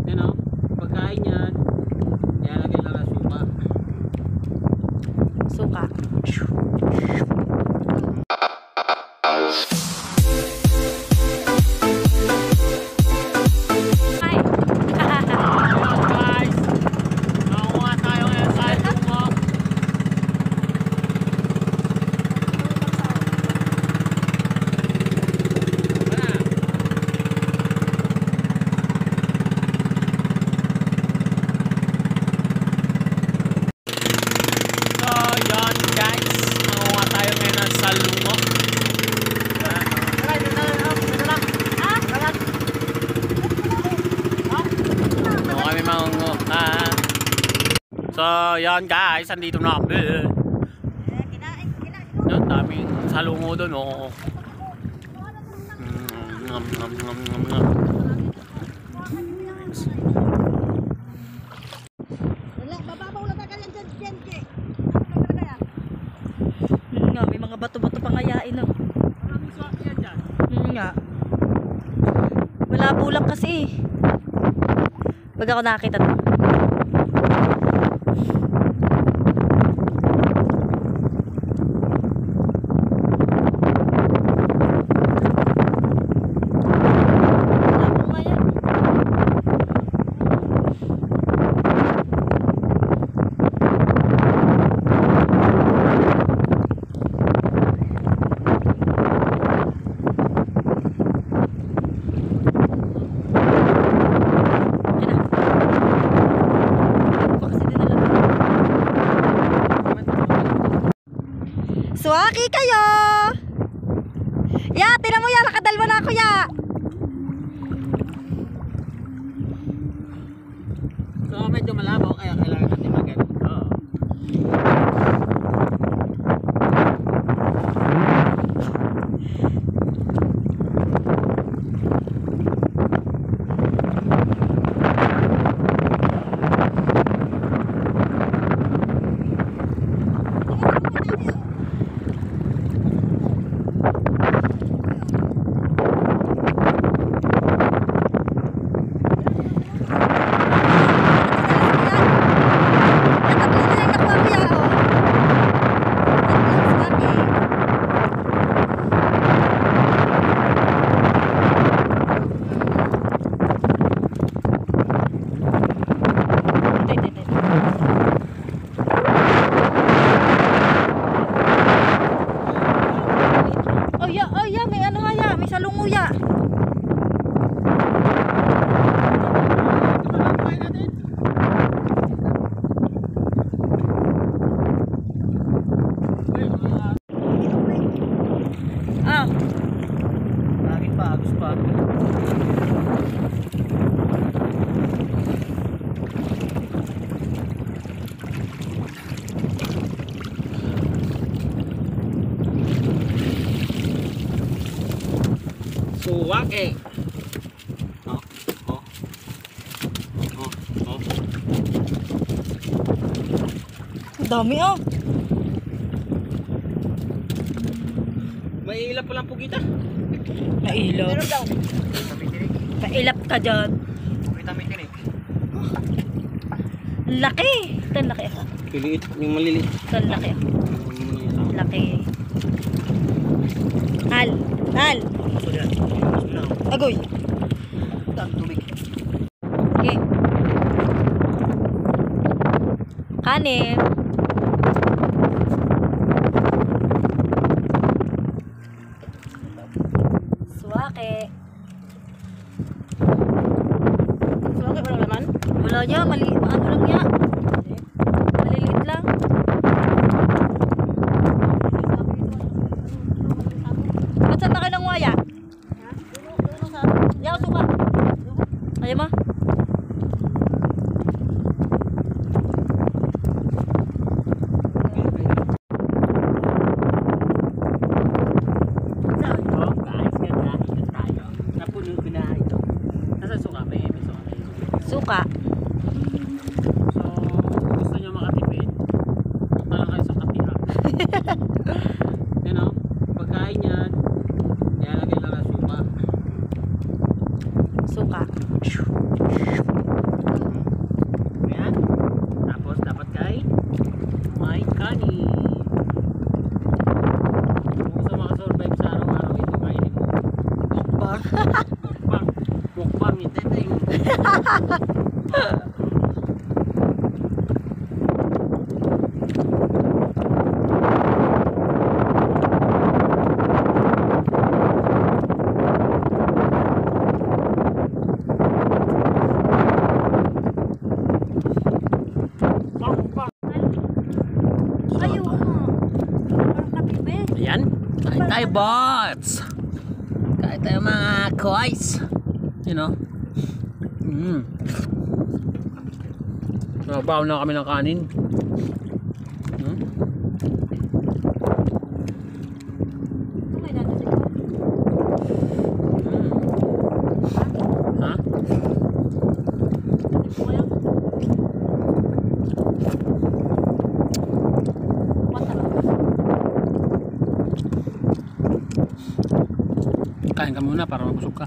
Yan o, pagkain yan, ilalagay lang ang suka. Suka. So, yan guys, andito na kami. Yan, daming salungo doon, oh. Ngam, ngam, ngam, ngam, ngam. Nga, may mga bato-bato pangayain, oh. Maraming swak yan dyan. Nga. Wala bulak kasi, pag ako nakita to. Swaki kayo! Ya, tinan mo yan, nakadalwa na ako ya! So, medyo malabo, kaya kailangan natin mag-ganito. Suwak eh. Oh, oh. Oh, oh. Dami oh. May ilap pa lang po kita. Mailap. Meron daw. Mailap ka dyan. Vitamin tinik. Laki. Ito ang laki ako. Piliit, yung maliliit. Ito ang laki ako. Laki. Hal. Hal. Agoy. Tubig. Okay. Kanin. Suwake. Suwake wala naman? Wala niya, ano lang niya. Maliliit lang. Ba't saan na kayo ng waya? Yaw, suka. Ayaw mo? Suka. So, gusto nyo makatipid, punta lang kayo sa Katira. Yan o, pagkain yan, ilalagay lang ang suka. suka. Ayan. Tapos dapat kay may kanin. Kung gusto makasurvive sa araw-araw, ito kainin mo. Mukbang. Mukbang. Mukbang yung teteng. Ayaw mo. Parang kapibe. Ayan. Kain tayo, bots. Kain tayo mga koys. You know. Nabaw na kami ng kanin. Ito may dadasig ko. Ha? Ito kaya? What talaga? Kain ka muna para mabusog ka.